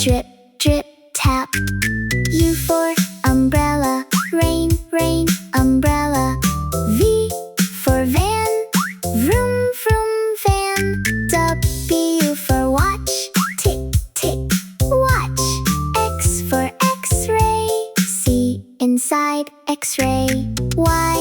drip, drip, tap. U for umbrella, rain, rain, umbrella. V for van, vroom, vroom, van. W for watch, tick, tick, watch. X for x-ray, see inside x-ray. Y